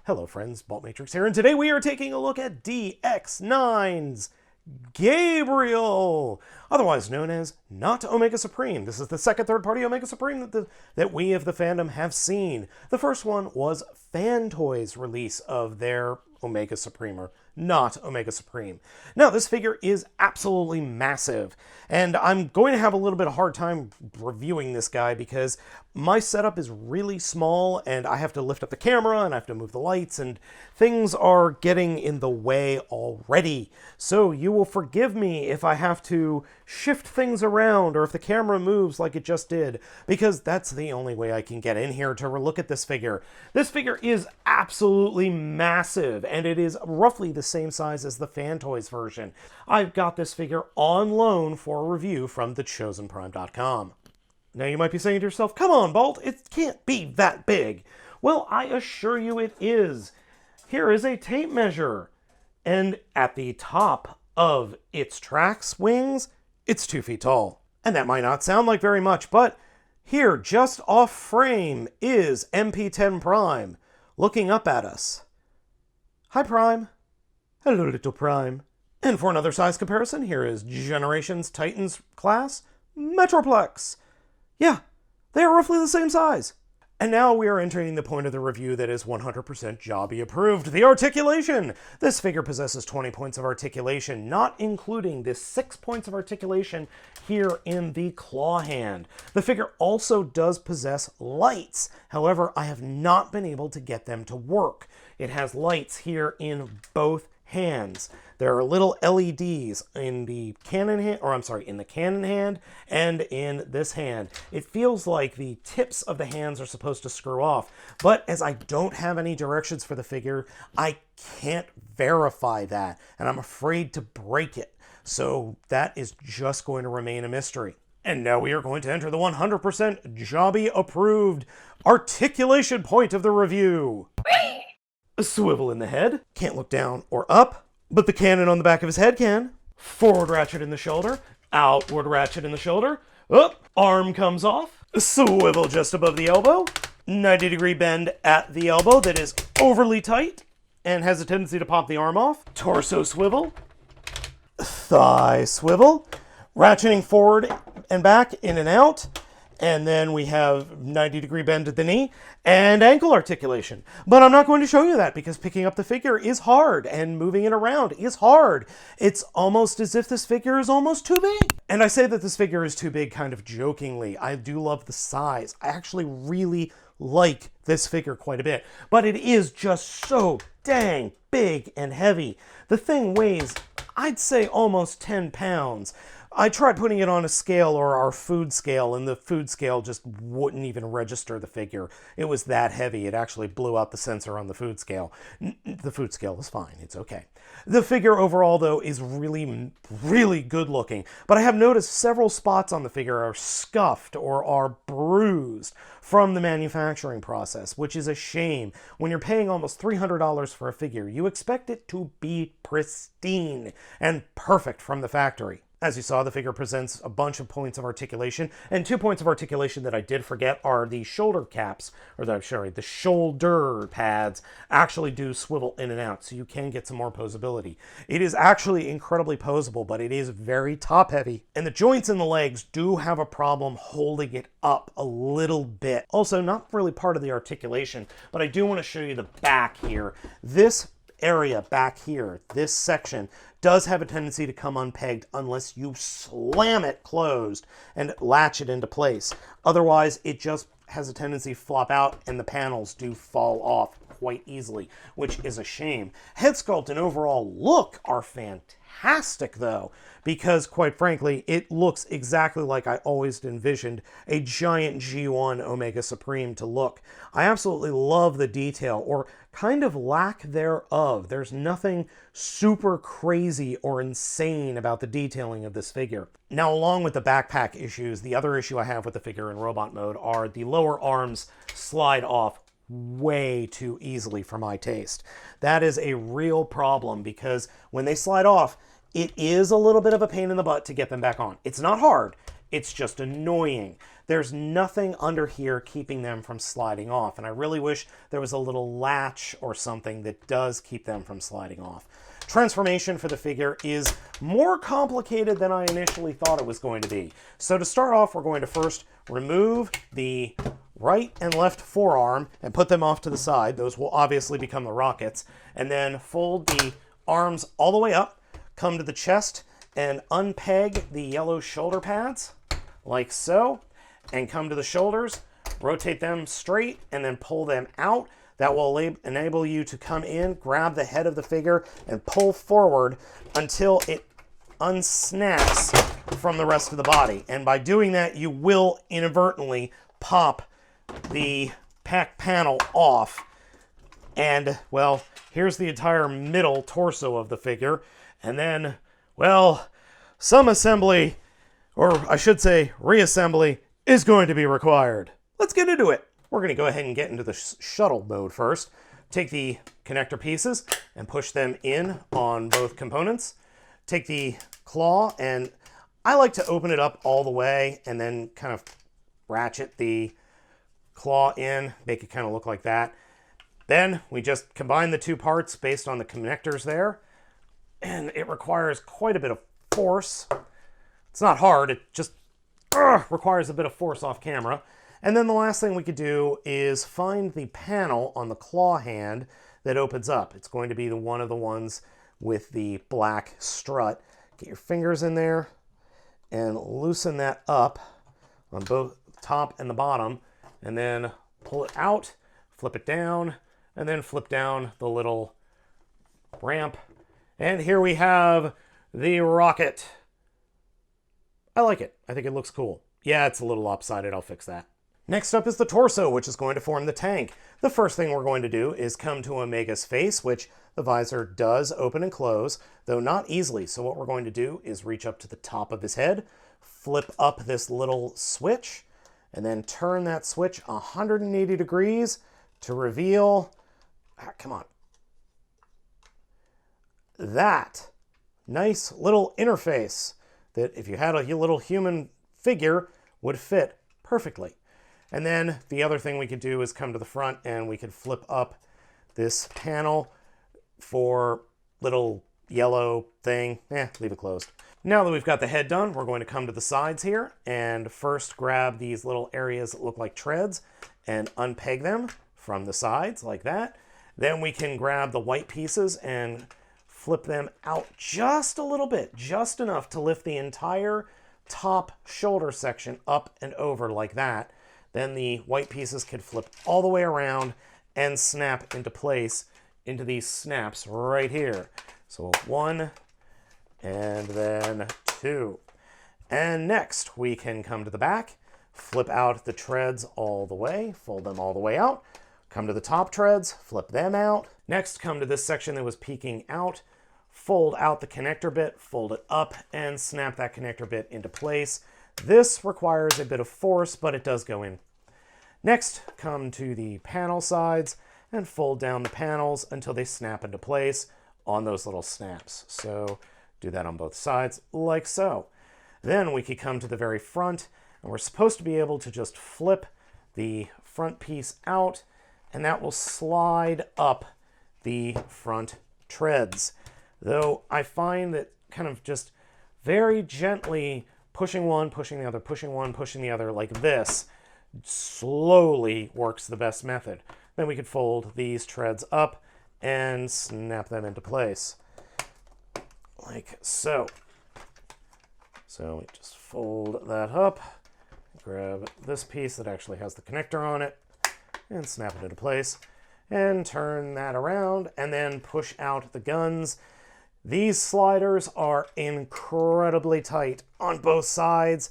Hello friends, Baltmatrix here, and today we are taking a look at DX9's Gabriel, otherwise known as Not Omega Supreme. This is the second third-party Omega Supreme that we of the fandom have seen. The first one was Fan Toys' release of their Omega Supremer, not Omega Supreme. Now, this figure is absolutely massive, and I'm going to have a little bit of a hard time reviewing this guy because my setup is really small, and I have to lift up the camera, and I have to move the lights, and things are getting in the way already. So you will forgive me if I have to shift things around, or if the camera moves like it just did, because that's the only way I can get in here to look at this figure. This figure is absolutely massive, and it is roughly the same size as the Fan Toys version. I've got this figure on loan for a review from thechosenprime.com. Now you might be saying to yourself, come on, Balt, it can't be that big. Well, I assure you it is. Here is a tape measure, and at the top of its tracks wings, it's 2 feet tall. And that might not sound like very much, but here, just off frame, is MP10 Prime, looking up at us. Hi, Prime. Hello, little Prime. And for another size comparison, here is Generations Titans class, Metroplex. Yeah, they are roughly the same size. And now we are entering the point of the review that is 100% Jobby approved, the articulation. This figure possesses 20 points of articulation, not including the 6 points of articulation here in the claw hand. The figure also does possess lights. However, I have not been able to get them to work. It has lights here in both hands. There are little LEDs in the Canon hand, in the Canon hand and in this hand. It feels like the tips of the hands are supposed to screw off, but as I don't have any directions for the figure, I can't verify that, and I'm afraid to break it. So that is just going to remain a mystery. And now we are going to enter the 100% Jobby approved articulation point of the review. A swivel in the head, can't look down or up, but the cannon on the back of his head can. Forward ratchet in the shoulder, outward ratchet in the shoulder, up, arm comes off, a swivel just above the elbow, 90-degree bend at the elbow that is overly tight and has a tendency to pop the arm off, torso swivel, thigh swivel, ratcheting forward and back, in and out, and then we have 90-degree bend at the knee and ankle articulation. But I'm not going to show you that because picking up the figure is hard and moving it around is hard. It's almost as if this figure is almost too big. And I say that this figure is too big kind of jokingly. I do love the size. I actually really like this figure quite a bit, but it is just so dang big and heavy. The thing weighs, I'd say, almost 10 pounds. I tried putting it on a scale, or our food scale, and the food scale just wouldn't even register the figure. It was that heavy. It actually blew out the sensor on the food scale. The food scale is fine. It's okay. The figure overall, though, is really, really good looking. But I have noticed several spots on the figure are scuffed or are bruised from the manufacturing process, which is a shame. When you're paying almost $300 for a figure, you expect it to be pristine and perfect from the factory. As you saw, the figure presents a bunch of points of articulation, and 2 points of articulation that I did forget are the shoulder caps, the shoulder pads actually do swivel in and out, so you can get some more posability. It is actually incredibly posable, but it is very top-heavy, and the joints in the legs do have a problem holding it up a little bit. Also, not really part of the articulation, but I do want to show you the back here. This area back here, this section, does have a tendency to come unpegged unless you slam it closed and latch it into place. Otherwise, it just has a tendency to flop out and the panels do fall off quite easily, which is a shame. Head sculpt and overall look are fantastic, though, because quite frankly, it looks exactly like I always envisioned a giant G1 Omega Supreme to look. I absolutely love the detail, or kind of lack thereof. There's nothing super crazy or insane about the detailing of this figure. Now, along with the backpack issues, the other issue I have with the figure in robot mode are the lower arms slide off way too easily for my taste. That is a real problem because when they slide off, it is a little bit of a pain in the butt to get them back on. It's not hard. It's just annoying. There's nothing under here keeping them from sliding off, and I really wish there was a little latch or something that does keep them from sliding off. Transformation for the figure is more complicated than I initially thought it was going to be. So to start off, we're going to first remove the right and left forearm and put them off to the side. Those will obviously become the rockets. And then fold the arms all the way up, come to the chest, and unpeg the yellow shoulder pads, like so, and come to the shoulders, rotate them straight, and then pull them out. That will enable you to come in, grab the head of the figure, and pull forward until it unsnaps from the rest of the body. And by doing that, you will inadvertently pop the pack panel off. And, well, here's the entire middle torso of the figure. And then, well, some assembly, or I should say reassembly, is going to be required. Let's get into it. We're going to go ahead and get into the shuttle mode first. Take the connector pieces and push them in on both components. Take the claw, and I like to open it up all the way and then kind of ratchet the claw in, make it kind of look like that. Then we just combine the two parts based on the connectors there, and it requires quite a bit of force. It's not hard, it just requires a bit of force off camera. And then the last thing we could do is find the panel on the claw hand that opens up. It's going to be one of the ones with the black strut. Get your fingers in there and loosen that up on both the top and the bottom, and then pull it out, flip it down, and then flip down the little ramp. And here we have the rocket. I like it. I think it looks cool. Yeah, it's a little lopsided. I'll fix that. Next up is the torso, which is going to form the tank. The first thing we're going to do is come to Omega's face, which the visor does open and close, though not easily. So what we're going to do is reach up to the top of his head, flip up this little switch, and then turn that switch 180 degrees to reveal, come on, that nice little interface that if you had a little human figure would fit perfectly. And then the other thing we could do is come to the front and we could flip up this panel for little yellow thing. Leave it closed. Now that we've got the head done, we're going to come to the sides here and first grab these little areas that look like treads and unpeg them from the sides like that. Then we can grab the white pieces and flip them out just a little bit, just enough to lift the entire top shoulder section up and over like that. Then the white pieces can flip all the way around and snap into place into these snaps right here. So 1, and then 2. And next we can come to the back, flip out the treads all the way, fold them all the way out, come to the top treads, flip them out. Next, come to this section that was peeking out, fold out the connector bit, fold it up, and snap that connector bit into place. This requires a bit of force, but it does go in. Next, come to the panel sides and fold down the panels until they snap into place on those little snaps. So do that on both sides, like so. Then we could come to the very front, and we're supposed to be able to just flip the front piece out, and that will slide up the front treads. Though I find that kind of just very gently pushing one, pushing the other, pushing one, pushing the other, like this, slowly works the best method. Then we could fold these treads up and snap them into place, like so. So we just fold that up, grab this piece that actually has the connector on it, and snap it into place, and turn that around, and then push out the guns. These sliders are incredibly tight on both sides.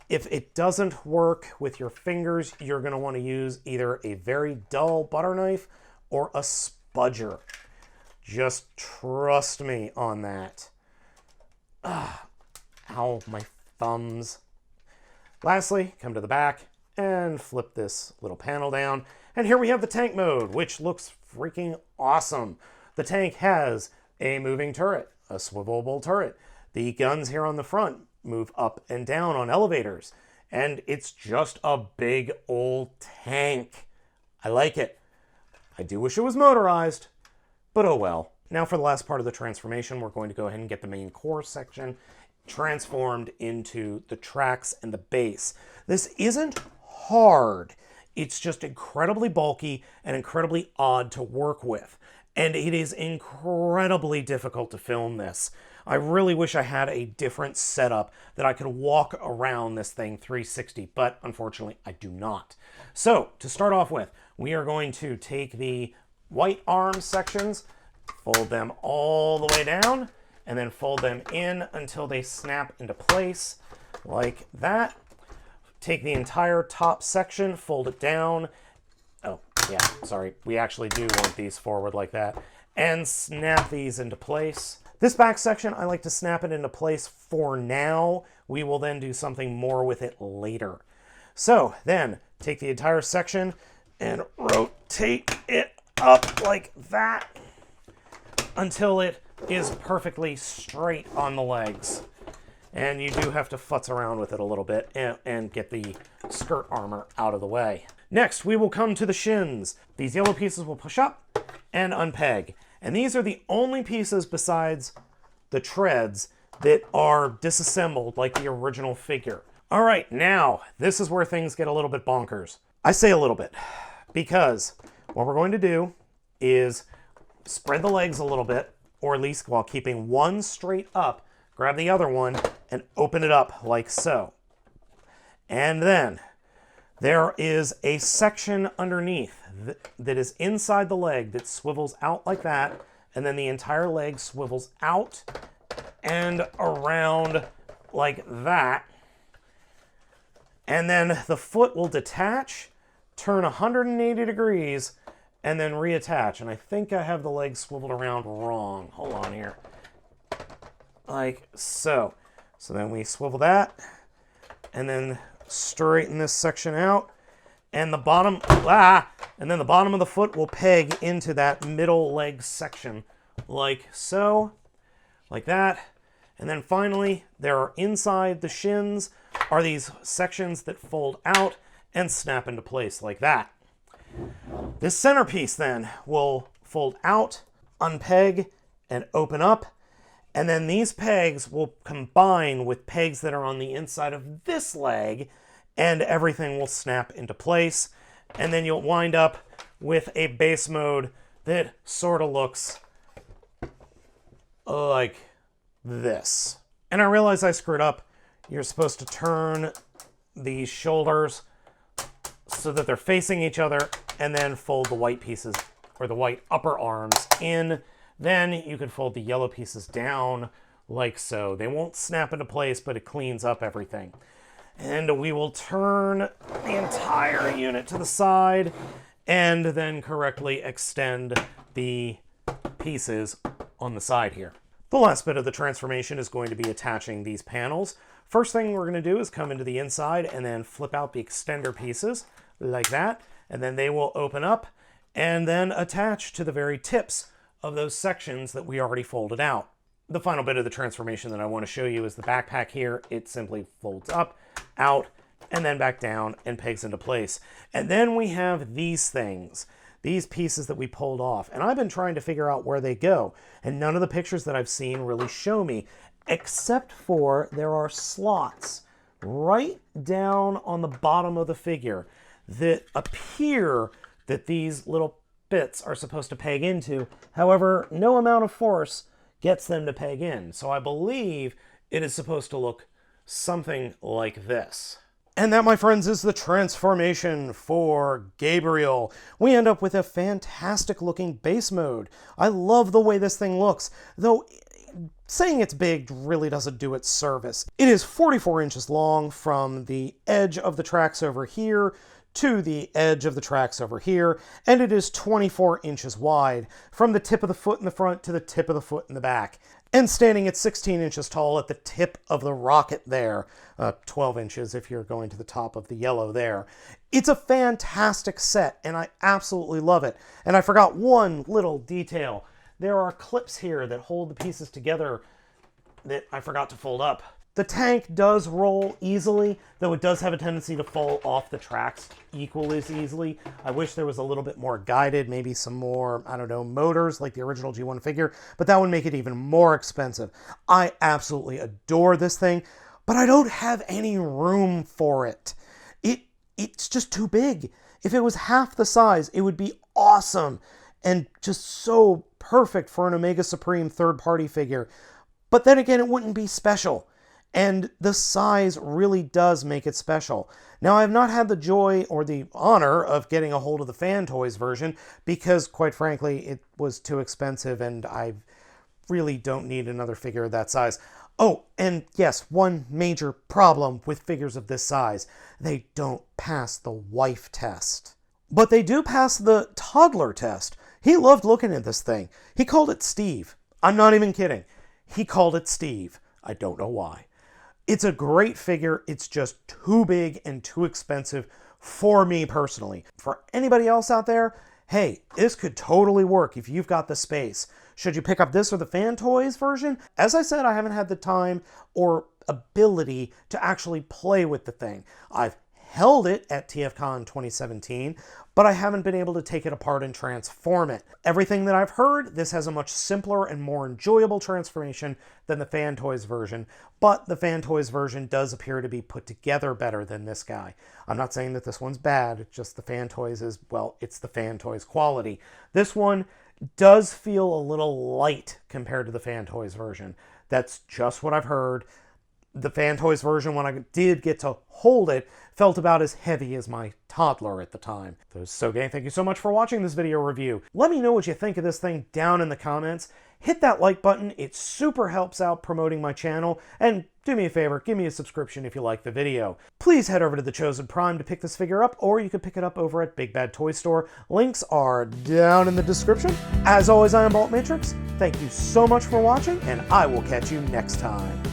If it doesn't work with your fingers, you're going to want to use either a very dull butter knife or a spudger. Just trust me on that. Ow, my thumbs. Lastly, come to the back and flip this little panel down. And here we have the tank mode, which looks freaking awesome. The tank has a moving turret, a swivelable turret. The guns here on the front move up and down on elevators. And it's just a big old tank. I like it. I do wish it was motorized, but oh well. Now for the last part of the transformation, we're going to go ahead and get the main core section transformed into the tracks and the base. This isn't hard. It's just incredibly bulky and incredibly odd to work with. And it is incredibly difficult to film this. I really wish I had a different setup that I could walk around this thing 360, but unfortunately I do not. So to start off with, we are going to take the white arm sections, fold them all the way down, and then fold them in until they snap into place like that. Take the entire top section, fold it down. Oh, yeah, sorry. We actually do want these forward like that. And snap these into place. This back section, I like to snap it into place for now. We will then do something more with it later. So then, take the entire section and rotate it up like that until it is perfectly straight on the legs. And you do have to futz around with it a little bit and get the skirt armor out of the way. Next, we will come to the shins. These yellow pieces will push up and unpeg. And these are the only pieces besides the treads that are disassembled like the original figure. All right, now, this is where things get a little bit bonkers. I say a little bit because what we're going to do is spread the legs a little bit, or at least while keeping one straight up, grab the other one and open it up like so. And then there is a section underneath that is inside the leg that swivels out like that, and then the entire leg swivels out and around like that. And then the foot will detach, turn 180 degrees, and then reattach. And I think I have the leg swiveled around wrong. Hold on here. Like so. So then we swivel that, and then straighten this section out, and the bottom, and then the bottom of the foot will peg into that middle leg section, like so, like that. And then finally, there are inside the shins are these sections that fold out and snap into place like that. This centerpiece then will fold out, unpeg, and open up. And then these pegs will combine with pegs that are on the inside of this leg, and everything will snap into place. And then you'll wind up with a base mode that sort of looks like this. And I realize I screwed up. You're supposed to turn these shoulders so that they're facing each other, and then fold the white pieces, or the white upper arms, in. Then you can fold the yellow pieces down like so. They won't snap into place, but it cleans up everything. And we will turn the entire unit to the side and then correctly extend the pieces on the side here. The last bit of the transformation is going to be attaching these panels. First thing we're going to do is come into the inside and then flip out the extender pieces like that. And then they will open up and then attach to the very tips of those sections that we already folded out. The final bit of the transformation that I want to show you is the backpack here. It simply folds up, out, and then back down and pegs into place. And then we have these things, these pieces that we pulled off. And I've been trying to figure out where they go. And none of the pictures that I've seen really show me, except for there are slots right down on the bottom of the figure that appear that these little bits are supposed to peg into. However, no amount of force gets them to peg in. So I believe it is supposed to look something like this. And that, my friends, is the transformation for Gabriel. We end up with a fantastic looking base mode. I love the way this thing looks, though saying it's big really doesn't do it service. It is 44 inches long from the edge of the tracks over here to the edge of the tracks over here, and it is 24 inches wide from the tip of the foot in the front to the tip of the foot in the back, and standing at 16 inches tall at the tip of the rocket there, 12 inches if you're going to the top of the yellow there. It's a fantastic set, and I absolutely love it. And I forgot one little detail. There are clips here that hold the pieces together that I forgot to fold up. The tank does roll easily, though it does have a tendency to fall off the tracks equally as easily. I wish there was a little bit more guided, maybe some more, I don't know, motors like the original G1 figure, but that would make it even more expensive. I absolutely adore this thing, but I don't have any room for it. It's just too big. If it was half the size, it would be awesome and just so perfect for an Omega Supreme third-party figure. But then again, it wouldn't be special. And the size really does make it special. Now, I have not had the joy or the honor of getting a hold of the Fan Toys version because, quite frankly, it was too expensive and I really don't need another figure of that size. Oh, and yes, one major problem with figures of this size. They don't pass the wife test. But they do pass the toddler test. He loved looking at this thing. He called it Steve. I'm not even kidding. He called it Steve. I don't know why. It's a great figure. It's just too big and too expensive for me personally. For anybody else out there, hey, this could totally work if you've got the space. Should you pick up this or the Fan Toys version? As I said, I haven't had the time or ability to actually play with the thing. I've held it at TFCon 2017, but I haven't been able to take it apart and transform it. Everything that I've heard, this has a much simpler and more enjoyable transformation than the Fan Toys version, but the Fan Toys version does appear to be put together better than this guy. I'm not saying that this one's bad, it's just the Fan Toys is, well, it's the Fan Toys quality. This one does feel a little light compared to the Fan Toys version. That's just what I've heard. The Fan Toys version, when I did get to hold it, felt about as heavy as my toddler at the time. So gang, thank you so much for watching this video review. Let me know what you think of this thing down in the comments. Hit that like button, it super helps out promoting my channel, and do me a favor, give me a subscription if you like the video. Please head over to the Chosen Prime to pick this figure up, or you can pick it up over at Big Bad Toy Store. Links are down in the description. As always, I am Baltmatrix. Thank you so much for watching, and I will catch you next time.